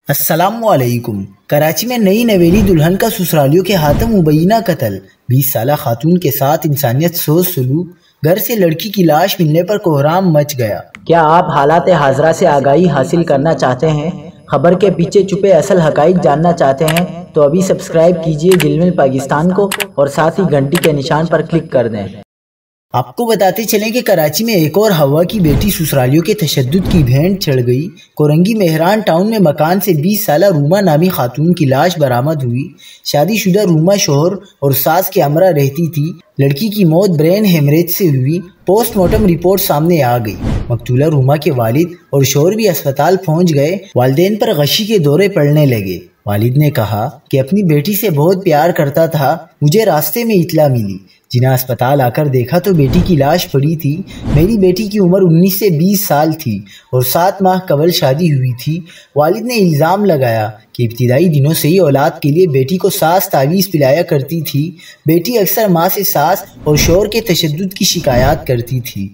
السلام علیکم۔ کراچی میں نئی نویلی دلہن کا سسرالیوں کے ہاتھوں مبینہ قتل، 20 سالہ خاتون کے ساتھ انسانیت سوز سلوک، گھر سے لڑکی کی لاش ملنے پر کوہرام مچ گیا۔ کیا آپ حالات حاضرہ سے آگاہی حاصل کرنا چاہتے ہیں؟ خبر کے پیچھے چھپے اصل حقائق جاننا چاہتے ہیں تو ابھی سبسکرائب کیجئے دل مل پاکستان کو اور ساتھ ہی گھنٹی کے نشان پر کلک کر دیں۔ آپ کو بتاتے چلیں کہ کراچی میں ایک اور ہوا کی بیٹی سسرالیوں کے تشدد کی بھینٹ چڑھ گئی۔ کورنگی مہران ٹاؤن میں مکان سے 20 سالہ روما نامی خاتون کی لاش برآمد ہوئی۔ شادی شدہ روما شوہر اور ساس کے ہمراہ رہتی تھی۔ لڑکی کی موت برین ہیمریج سے ہوئی۔ پوسٹ مارٹم رپورٹ سامنے آ گئی۔ مقتولہ روما کے والد اور شوہر بھی اسپتال پہنچ گئے۔ والدین پر غشی کے دورے پڑنے لگے۔ والد نے کہا کہ اپنی بیٹی سے بہت پیار کرتا تھا، مجھے راستے میں اطلاع ملی، جنہیں اسپتال آ کر دیکھا تو بیٹی کی لاش پڑی تھی۔ میری بیٹی کی عمر 19 سے 20 سال تھی اور 7 ماہ قبل شادی ہوئی تھی۔ والد نے الزام لگایا کہ ابتدائی دنوں سے ہی اولاد کے لیے بیٹی کو ساس تعویذ پلایا کرتی تھی۔ بیٹی اکثر ماں سے ساس اور شوہر کے تشدد کی شکایات کرتی تھی۔